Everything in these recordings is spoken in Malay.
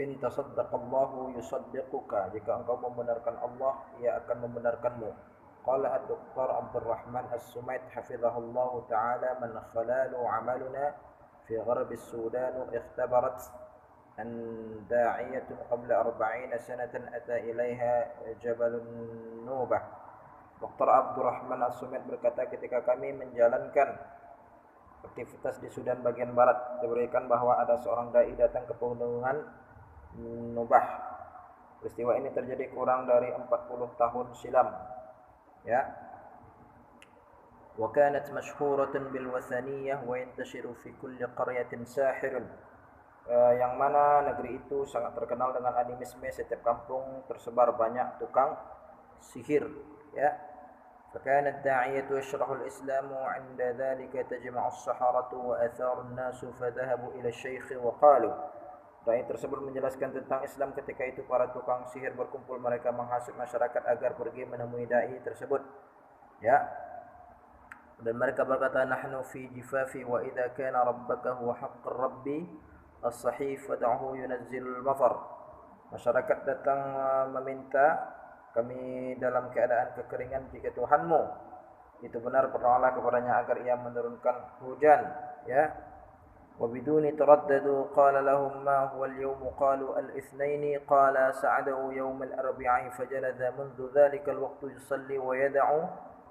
In tasaddaqallahu yusaddiquka, jika engkau membenarkan Allah, ia akan membenarkanmu. Qala ad-doktor Abdurrahman As-Sumaid hafizahullahu ta'ala, man khalalu amaluna fi gharbi Sudan ikhtabarat an da'iyatun qabla 40 sanatan ata ilaiha Jabalun Nubah. Dr. Abdurrahman As-Sumaid berkata, ketika kami menjalankan aktivitas di Sudan bagian barat, diberikan bahwa ada seorang dai datang ke pegunungan Nubah. Peristiwa ini terjadi kurang dari 40 tahun silam. Ya. Wa kanat mashhuratan bil wathaniyah wa yantashiru fi kulli qaryatin sahirun. Yang mana negeri itu sangat terkenal dengan animisme, setiap kampung tersebar banyak tukang sihir, ya. فكان الداعية يشرح الإسلام وعند ذلك تجمع السحرة وأثار الناس فذهبوا إلى الشيخ وقالوا. Dai tersebut menjelaskan tentang Islam, ketika itu para tukang sihir berkumpul, mereka menghasut masyarakat agar pergi menemui dai tersebut, ya. Dan mereka berkata, nahnu fi jifafi wa idza kana rabbaka huwa haqqur rabbi as-sahih fad'uhu yunazzilul matar. Masyarakat datang meminta, kami dalam keadaan kekeringan, jika Tuhanmu itu benar, berdoalah kepadanya agar ia menurunkan hujan, ya. وبدون تردد قال لهم ما هو اليوم قالوا الاثنين قال سعده يوم الأربعاء فجلد منذ ذلك الوقت يصلي ويدع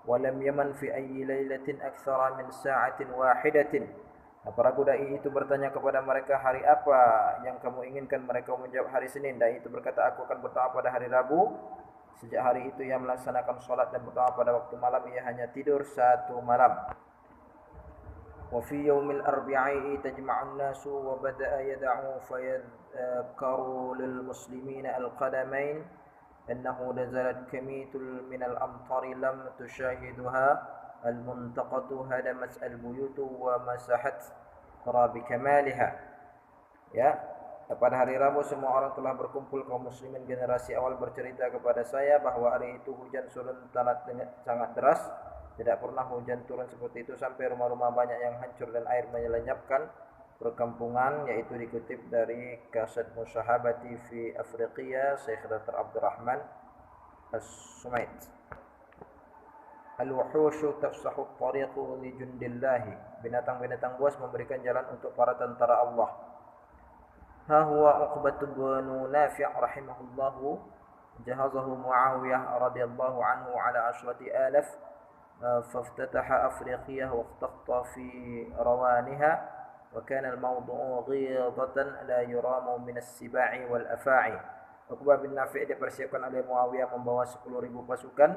ولم يمن في أي ليلة أكثر من ساعة واحدة. Para dai itu bertanya kepada mereka, hari apa yang kamu inginkan? Mereka menjawab, hari Senin. Dai itu berkata, aku akan berdoa pada hari Rabu. Sejak hari itu ia melaksanakan sholat dan berdoa pada waktu malam, ia hanya tidur 1 malam. وفي يوم الأربعاء تجمع الناس وبدأ يدعو فيذكر للمسلمين القدمين أنه نزلت كمية من الأمطار لم تشاهدها المنطقة هدمت البيوت ومسحت بكمالها. Ya, pada hari Rabu semua orang telah berkumpul. Kaum muslimin generasi awal bercerita kepada saya bahwa hari itu hujan turun sangat deras. Tidak pernah hujan turun seperti itu sampai rumah-rumah banyak yang hancur dan air menyelenyapkan perkampungan, yaitu dikutip dari kaset Musyahabati fi Afriqiya Syekh Dr. Abdurrahman As-Sumaid. Al-wuhushu tafsahu at-tariqu li jundillahi. Binatang-binatang buas memberikan jalan untuk para tentara Allah. Ha huwa Uqbah bin Nafi' rahimahullahu jahazahu Muawiyah radhiyallahu anhu ala 10,000 فافتتح أفريقيا واختط في روانها وكان الموضوع غيضة لا يرام من السباع والأفاعي. Uqbah bin Nafi' dipersiapkan oleh Muawiyah membawa 10,000 pasukan.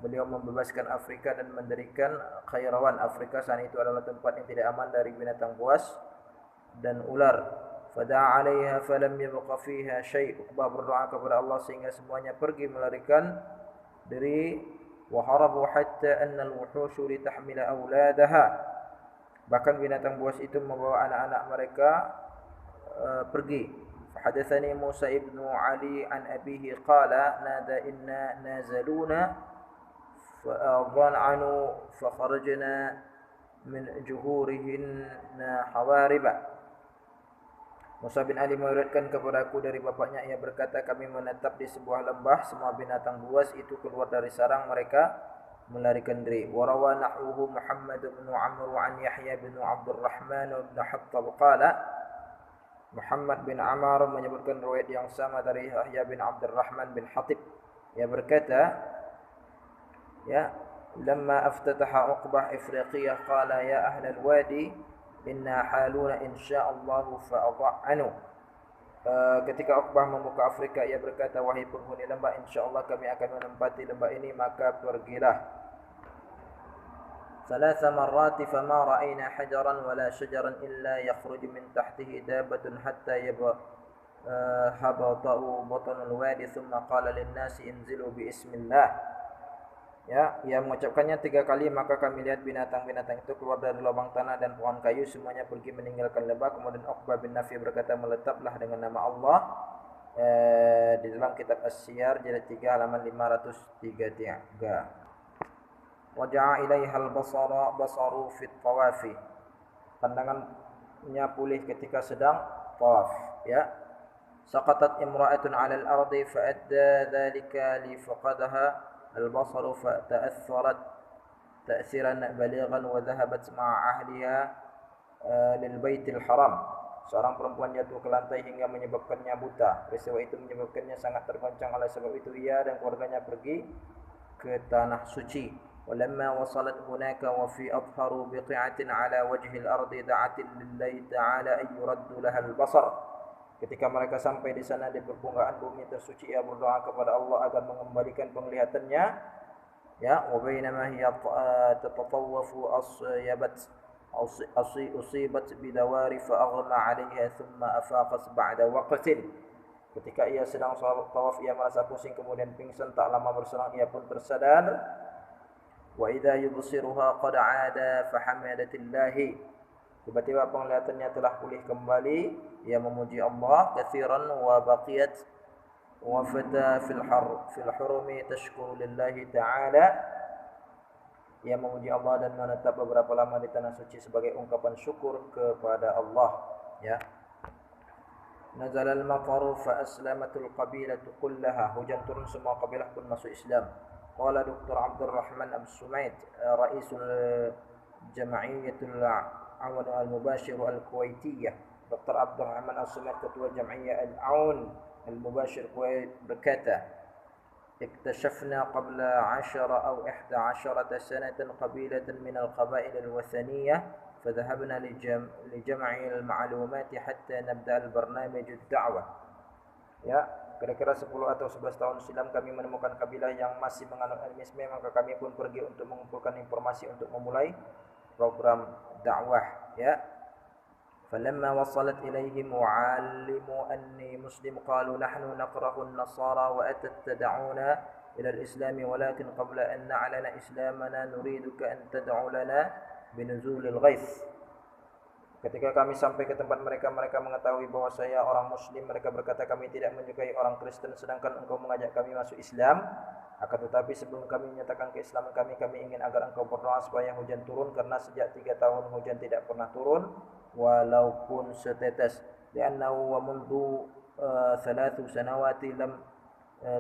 Beliau membebaskan Afrika dan mendirikan Khairawan. Afrika saat itu adalah tempat yang tidak aman dari binatang buas dan ular. Fada'a 'alaiha falam yabqa fiha syai'. Uqbah berdoa kepada Allah sehingga semuanya pergi melarikan diri. وهربوا حتى أن الوحوش لتحمل أولادها. Bahkan binatang buas itu membawa anak-anak mereka pergi. Hadatsani Musa ibn Ali an abihi qala nada inna nazaluna fa'adhan'anu fakharajna min juhurihinna hawariba. Musa bin Ali meriwayatkan kepadaku dari bapaknya, ia berkata, kami menetap di sebuah lembah, semua binatang buas itu keluar dari sarang mereka melarikan diri. Warawa nahwuhu Muhammad bin Amr an Yahya bin Abdurrahman bin Hattab qala. Muhammad bin Amr menyebutkan riwayat yang sama dari Yahya bin Abdurrahman bin Hatib. Ia berkata, ya, lamma aftataha Uqbah Afriqiyah qala ya ahlal wadi inna haluna insyaallah fa'adha'anu. Ketika Uqbah membuka Afrika, ia berkata, wahai penghuni lembah, insyaallah kami akan menempati lembah ini, maka pergilah. Thalatha marrat fama ra'ayna hajaran wala shajaran illa yakhruju min tahtihi dabatun hatta habatu batanul wadi thumma qala lin-nasi inzilu bi ismillah. Ya, ia mengucapkannya 3 kali, maka kami lihat binatang-binatang itu keluar dari lubang tanah dan pohon kayu, semuanya pergi meninggalkan lembah. Kemudian Uqbah bin Nafi berkata, meletaplah dengan nama Allah di dalam kitab As-Siyar jilid 3 halaman 533. Waja'a ilaiha al-basaru fi at-tawafi. Pandangannya pulih ketika sedang tawaf, ya. سقطت امرأة على الأرض فأدى ذلك لفقدها البصر فتأثرت تأثيرا بليغا وذهبت مع أهلها للبيت الحرام. Seorang perempuan jatuh ke lantai hingga menyebabkannya buta. Peristiwa itu menyebabkannya sangat tergoncang. Oleh sebab itu ia dan keluarganya pergi ke tanah suci. Walamma wasalat hunaka wa fi adharu biqi'atin ala wajhi al-ardi da'at lillahi ta'ala an yuraddu laha al-basar. Ketika mereka sampai di sana di permukaan bumi tersuci, ia berdoa kepada Allah agar mengembalikan penglihatannya. Ya, wa bainama hiya tatatawwafu أصيبت بدوار فأغمى عليها ثم أفاقت بعد وقت. Ketika ia sedang tawaf, ia merasa pusing kemudian pingsan. Tak lama berselang ia pun tersadar. Wa idza yubsiruha qad 'ada fahamadatillah. Tiba-tiba penglihatannya telah pulih kembali. Ia memuji Allah katsiran wa baqiyat wa fata fil hurumi tashkuru lillahi ta'ala. Ia memuji Allah dan menetap beberapa lama di tanah suci sebagai ungkapan syukur kepada Allah. Ya. Nazal al-mataru fa aslamatul qabilatu kullaha. Hujan turun, semua kabilah pun masuk Islam. Qala Dr. Abdurrahman As-Sumait, Raisul Jam'iyyatul Awan al-Mubashir al-Kuwaitiyah. Dr. Abdurrahman As-Sumait, ketua Jam'iyyah al-Awan al-Mubashir Kuwait, berkata, اكتشفنا قبل 10 أو 11 سنة قبيلة من القبائل الوثنية فذهبنا لجمع المعلومات حتى نبدأ البرنامج الدعوة. Ya, kira-kira 10 atau 11 tahun silam kami menemukan kabilah yang masih menganut animisme, maka kami pun pergi untuk mengumpulkan informasi untuk memulai program dakwah. Ya. فلما وصلت إليهم وعلموا أني مسلم قالوا نحن نكره النصارى وأتت تدعونا إلى الإسلام ولكن قبل أن نعلن إسلامنا نريدك أن تدعو لنا بنزول الغيث. Ketika kami sampai ke tempat mereka, mereka mengetahui bahwa saya orang Muslim. Mereka berkata, kami tidak menyukai orang Kristen, sedangkan engkau mengajak kami masuk Islam. Akan tetapi sebelum kami menyatakan keislaman kami ingin agar engkau berdoa supaya hujan turun, karena sejak 3 tahun hujan tidak pernah turun. Walaupun setetes, li'annahu wa mundu 3 sanawati lam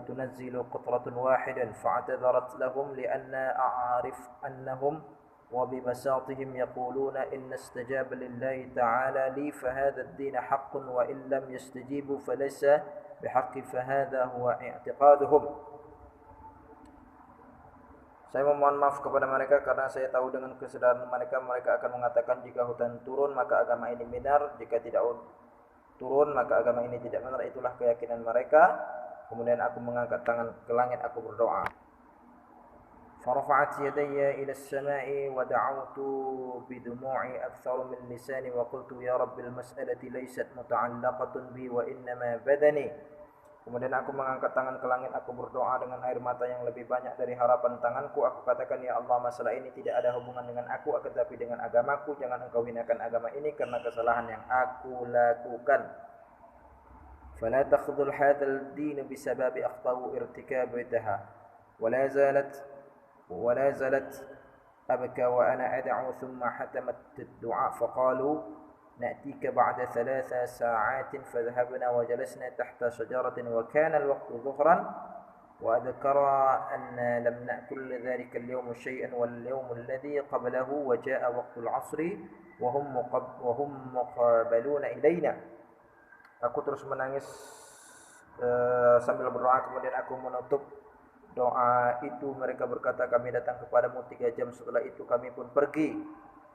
tunazzilu qatratan wahidan fa'tadharat lahum li'anna a'arif annahum wa bibasatihim yaquluna inna istajaba lillahi ta'ala li fahadha ad-din haqqun wa in lam yastajibu falaysa bihaqqi fahadha huwa i'tiqaduhum. Saya memohon maaf kepada mereka karena saya tahu dengan kesadaran mereka akan mengatakan jika hujan turun maka agama ini benar, jika tidak turun maka agama ini tidak benar. Itulah keyakinan mereka. Kemudian aku mengangkat tangan ke langit, aku berdoa. Farafa'at yadayya ila as-sama'i wa da'awtu bidumu'i akthar min lisani wa qultu ya rabbil mas'alati laysat muta'allaqatun bi wa innama badani. Kemudian aku mengangkat tangan ke langit, aku berdoa dengan air mata yang lebih banyak dari harapan tanganku. Aku katakan, ya Allah, masalah ini tidak ada hubungan dengan aku, akan tetapi dengan agamaku. Jangan engkau hinakan agama ini karena kesalahan yang aku lakukan. فلا تخذل هذا الدين بسبب أخطاء ارتكابها ولا زالت أبكى وأنا أدعو ثم حتمت الدعاء فقالوا نأتيك بعد 3 ساعات فذهبنا وجلسنا تحت شجرة وكان الوقت ظهرا وأذكر أن لم نأكل ذلك اليوم شيئا واليوم الذي قبله وجاء وقت العصر وهم مقبلون إلينا. Aku terus menangis sambil berdoa, kemudian aku menutup doa itu. Mereka berkata, kami datang kepadamu 3 jam setelah itu kami pun pergi.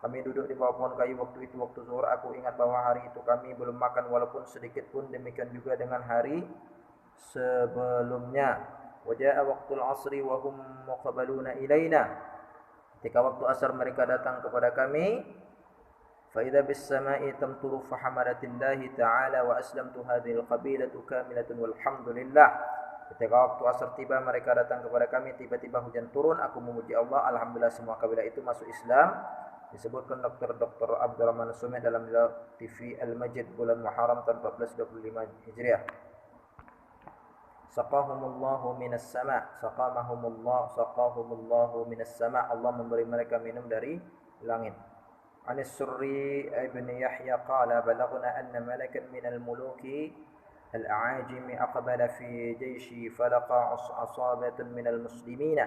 Kami duduk di bawah pohon kayu waktu itu, waktu zuhur. Aku ingat bahwa hari itu kami belum makan walaupun sedikit pun. Demikian juga dengan hari sebelumnya. Waja'a waqtul asri wa hum muqbaluna ilaina. Ketika waktu asar mereka datang kepada kami. Fa idza bis sama'i tamturu fa hamadatillahi ta'ala wa aslamtu hadhil qabilatu kamilatun walhamdulillah. Ketika waktu asar tiba, mereka datang kepada kami, tiba-tiba hujan turun. Aku memuji Allah, alhamdulillah semua kabilah itu masuk Islam. Disebutkan Dr. Abdurrahman As-Sumait dalam TV Al-Majid bulan Muharram tahun 1425 Hijriah. Saqahumullahu minas sama', saqahumullahu minas sama'. Allah memberi mereka minum dari langit. Anis Surri ibn Yahya qala balagna anna malakan minal muluki الأعاجم أقبل في جيشي فلقى عصابة من المسلمين.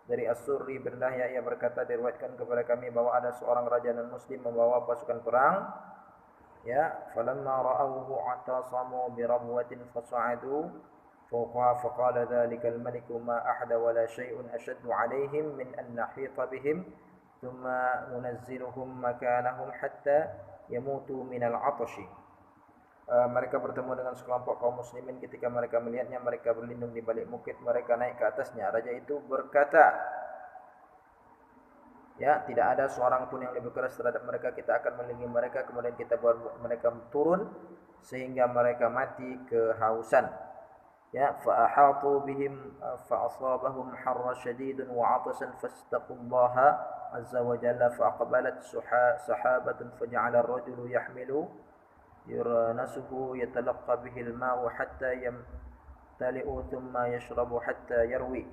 Dari As-Surri bin Lahya ia berkata, diriwayatkan kepada kami bahwa ada seorang raja non-muslim membawa pasukan perang. Ya, falamma ra'awhu atasamu bi rabwatin fasa'adu fawqa faqala dhalika al-malik ma ahada wa la shay'un ashaddu 'alayhim min an nahita bihim thumma nunazziluhum makanahum hatta yamutu min al-'atashi. Mereka bertemu dengan sekelompok kaum muslimin. Ketika mereka melihatnya, mereka berlindung di balik bukit, mereka naik ke atasnya. Raja itu berkata, ya, tidak ada seorang pun yang lebih keras terhadap mereka. Kita akan melindungi mereka, kemudian kita buat mereka turun sehingga mereka mati kehausan. Ya, fa ahatu bihim fa asabahum harra shadidun wa 'atasan fastaqullaha azza wa jalla fa aqbalat sahabatun faja'ala ar-rajulu yahmilu yurnasuhu yatalaqqa bihi al-ma'u hatta yamtali'u thumma yashrabu hatta yarwi.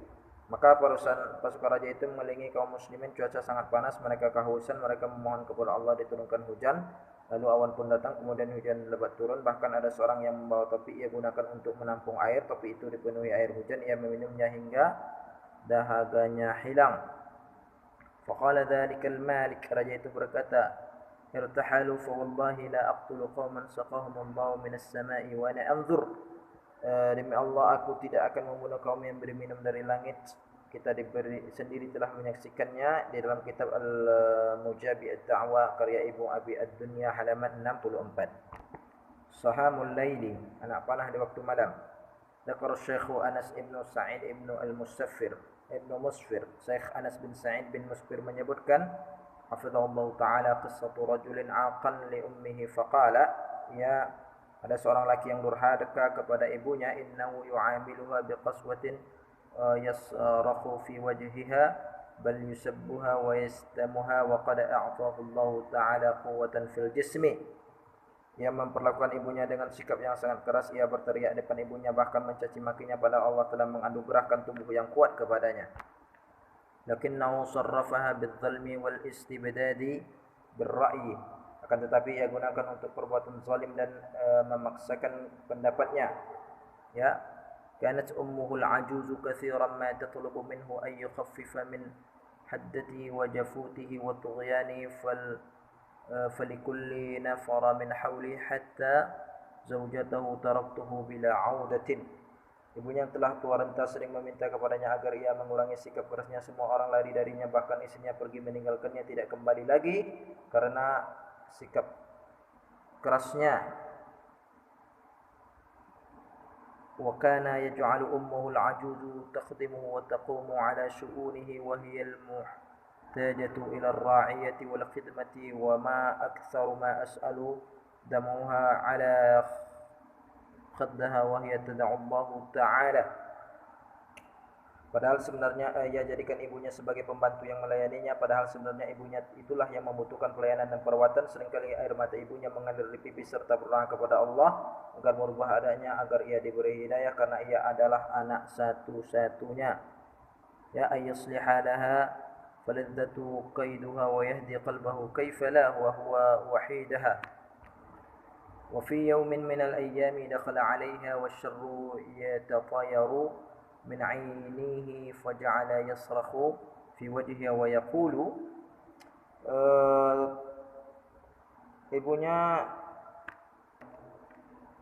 Maka pasukan raja itu mengelilingi kaum muslimin. Cuaca sangat panas, mereka kehausan, mereka memohon kepada Allah diturunkan hujan. Lalu awan pun datang, kemudian hujan lebat turun. Bahkan ada seorang yang membawa topi, ia gunakan untuk menampung air. Topi itu dipenuhi air hujan, ia meminumnya hingga dahaganya hilang. Faqala dhalikal malik, raja itu berkata, irtahalu fa wallahi la aqtulu qauman saqahum Allahu minas sama'i wa ana anzur. Demi Allah, aku tidak akan membunuh kaum yang beri minum dari langit. Kita sendiri telah menyaksikannya di dalam kitab Al-Mujabi Ad-Da'wa karya Ibu Abi Ad-Dunya halaman 64. Sahamul Laili, anak panah di waktu malam. Dzakar Syekh Anas ibn Sa'id ibn Al-Musaffir ibn Musfir. Syekh Anas bin Sa'id bin Musfir menyebutkan, hafizahullah ta'ala, qissatu rajulin aqan li ummihi faqala, ya, ada seorang laki yang durhaka kepada ibunya, innahu yu'amiluha biqaswatin yasrakhu fi wajhiha bal yusabbuha wa yastamuha wa qad a'tahu Allah ta'ala quwwatan fil jismi. Ia memperlakukan ibunya dengan sikap yang sangat keras. Ia berteriak depan ibunya, bahkan mencaci makinya, padahal Allah telah menganugerahkan tubuh yang kuat kepadanya. Lakinnahu sarrafaha bidzalmi wal istibdadi birra'yi. Akan tetapi ia gunakan untuk perbuatan zalim dan memaksakan pendapatnya. Ya, kanat ummuhu al-ajuzu katsiran ma tatlubu minhu ay yukhaffifa min haddatihi wa jafutihi wa tughyanihi falikulli nafara min hawli hatta zawjatahu taraktuhu bila 'audatin. Ibunya yang telah tua renta sering meminta kepadanya agar ia mengurangi sikap kerasnya. Semua orang lari darinya, bahkan istrinya pergi meninggalkannya, tidak kembali lagi karena sikap kerasnya. Wa kana yaj'alu ummuhu al-'ajuzu takhdimuhu wa taqumu 'ala shu'unihi wa hiya al-muhtajatu ila ar-ra'iyati wal khidmati wa ma aktsaru ma as'alu damuha 'ala khaddaha wa hiya tad'u Allah ta'ala. Padahal sebenarnya ia jadikan ibunya sebagai pembantu yang melayaninya, padahal sebenarnya ibunya itulah yang membutuhkan pelayanan dan perawatan. Seringkali air mata ibunya mengalir di pipi serta berdoa kepada Allah agar merubah adanya, agar ia diberi hidayah, karena ia adalah anak satu-satunya. Ya ayyusliha laha falidzatu qaiduha wa yahdi qalbahu kaifa la wa huwa wahidaha. Wa fi yawmin min al-ayyami dakhala 'alayha wasyarru yatatayaru min 'ainihi faja'ala yasrakhu fi wajhiha wa yaqulu, ibunya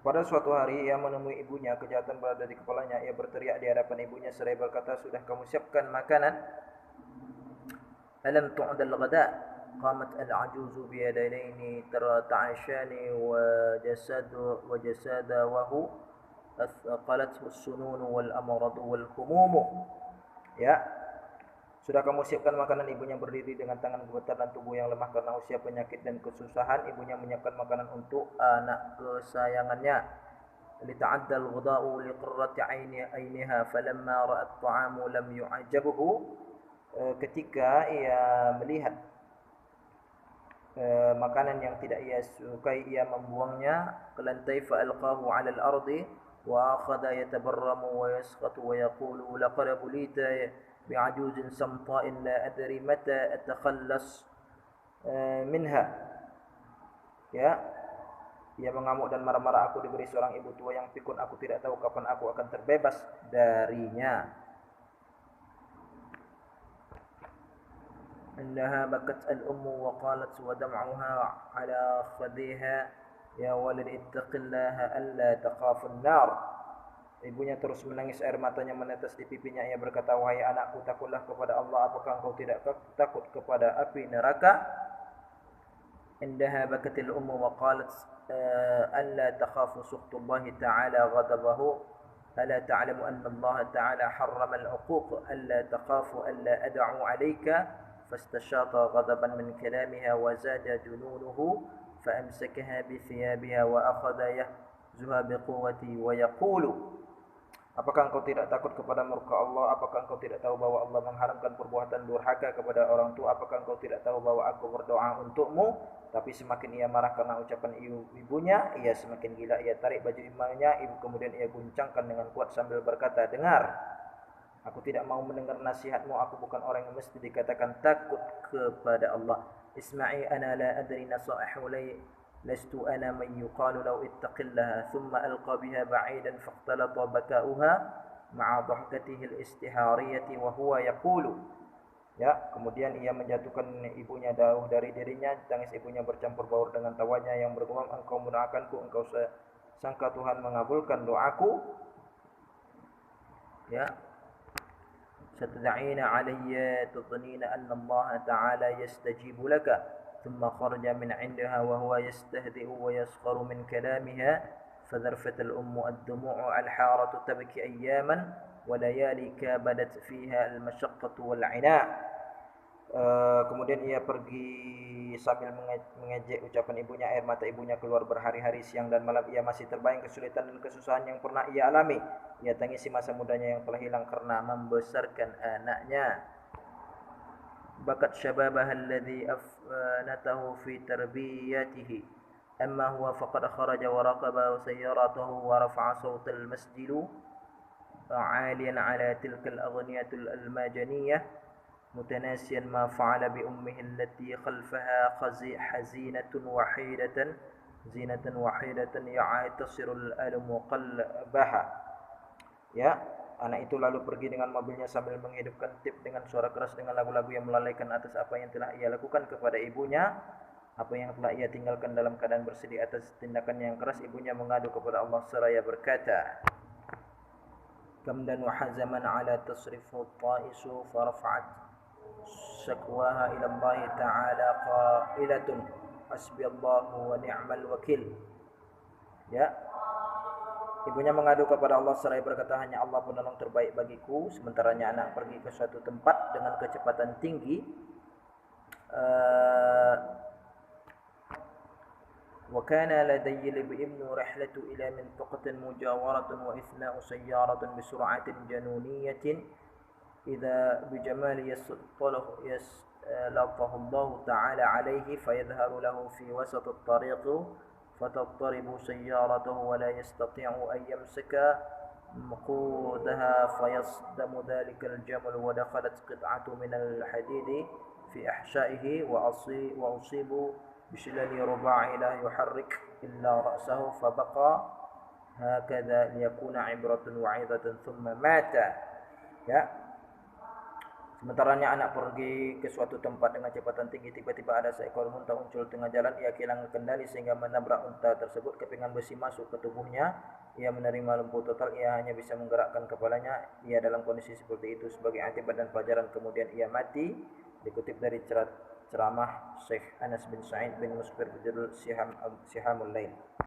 pada suatu hari ia menemui ibunya, kejahatan berada di kepalanya. Ia berteriak di hadapan ibunya seraya berkata, sudah kamu siapkan makanan? Alam tu'ad al-ghada? Qamat al-ajuzu bi yadayni tarata'ashani wa jasadahu qalathu as-sunun wal amrad wal humum. Ya, sudah kamu siapkan makanan? Ibunya berdiri dengan tangan gemetar dan tubuh yang lemah karena usia, penyakit dan kesusahan. Ibunya menyiapkan makanan untuk anak kesayangannya. Lita'adda al-ghada'u liqurrati 'ainiha falamma ra'at ta'amu lam yu'ajabhu. Ketika ia melihat makanan yang tidak ia sukai, ia membuangnya ke lantai. Fa alqahu 'ala al-ardi wa akhadha yatabarramu wa yasqatu wa yaqulu laqad bulita bi'ajuzin samta'in la adri mata atakhallas minha. Ya, Ia mengamuk dan marah-marah. Aku diberi seorang ibu tua yang pikun. Aku tidak tahu kapan aku akan terbebas darinya. Indaha bakat al-ummu wa qalat wa dam'uha ala khadiha ya walid ittaqillaha alla taqafun nar. Ibunya terus menangis, air matanya menetes di pipinya. Ia berkata, wahai anakku, takutlah kepada Allah. Apakah engkau tidak takut kepada api neraka? Indaha bakatil ummu wa qalat alla takhafu sukhtullahi ta'ala ghadabahu. Ala ta'lamu anna Allah ta'ala harrama al-uquq alla takhafu alla ad'u 'alayka. Fastashata ghadaban min kalamiha wa zada jununuhu فأمسكها بثيابها وأخذ يهزها بقوته ويقول apakah engkau tidak takut kepada murka Allah? Apakah engkau tidak tahu bahwa Allah mengharamkan perbuatan durhaka kepada orang tua? Apakah engkau tidak tahu bahwa aku berdoa untukmu? Tapi semakin ia marah karena ucapan ibunya, ia semakin gila. Ia tarik baju ibunya, kemudian ia guncangkan dengan kuat sambil berkata, dengar, aku tidak mau mendengar nasihatmu. Aku bukan orang yang mesti dikatakan takut kepada Allah. Isma'i ana la adri nasaihu لست أنا من يقال لو اتق الله ثم ألقى بها بعيدا فاختلط بكاؤها مع ضحكته الاستهارية وهو يقول. Ya, kemudian ia menjatuhkan ibunya jauh dari dirinya. Tangis ibunya bercampur baur dengan tawanya yang bergumam, engkau mendoakanku, engkau sangka Tuhan mengabulkan doaku. Ya, ستدعين علي تظنين أن الله تعالى يستجيب لك. ثم خرج من عندها وهو يستهزئ ويسخر من كلامها فذرفت الأم الدموع الحارة تبكي أياما وليالي كابدت فيها المشقة والعناء. Kemudian ia pergi sambil mengejek ucapan ibunya. Air mata ibunya keluar berhari-hari, siang dan malam. Ia masih terbayang kesulitan dan kesusahan yang pernah ia alami. Ia tangisi masa mudanya yang telah hilang karena membesarkan anaknya. بكت شبابها الذي أفنته في تربيته. أما هو فقد خرج وركب سيارته ورفع صوت المسجد عاليا على تلك الأغنية المجانية متناسيا ما فعل بأمه التي خلفها حزينة وحيدة يعتصر الألم قلبها. Ya, anak itu lalu pergi dengan mobilnya sambil menghidupkan tip dengan suara keras dengan lagu-lagu yang melalaikan atas apa yang telah ia lakukan kepada ibunya, apa yang telah ia tinggalkan dalam keadaan bersedih atas tindakannya yang keras. Ibunya mengadu kepada Allah seraya berkata, kamdan wa hazaman ala tasrifu ta'isu farafa'at syakwaha ila Allah ta'ala qailatun hasbiyallahu wa ni'mal wakil. Ya, ibunya mengadu kepada Allah seraya berkata, hanya Allah penolong terbaik bagiku. Sementaranya anak pergi ke suatu tempat dengan kecepatan tinggi. وكان لدي الابن رحلة إلى منطقة مجاورة وإثناء سيارة بسرعة جنونية إذا بجمال يسلطه الله تعالى عليه فيظهر له في وسط الطريق فتضطرب سيارته ولا يستطيع أن يمسك مقودها فيصدم ذلك الجمل ودخلت قطعة من الحديد في أحشائه وأصيب بشلل رباعي لا يحرك إلا رأسه فبقى هكذا ليكون عبرة وعظة ثم مات. Ya, sementaranya anak pergi ke suatu tempat dengan kecepatan tinggi, tiba-tiba ada seekor unta muncul tengah jalan. Ia kehilangan kendali sehingga menabrak unta tersebut. Kepingan besi masuk ke tubuhnya. Ia menerima lumpuh total. Ia hanya bisa menggerakkan kepalanya. Ia dalam kondisi seperti itu sebagai akibat dan pelajaran. Kemudian ia mati. Dikutip dari ceramah Syekh Anas bin Sa'id bin Musfir berjudul Sihamul Lail.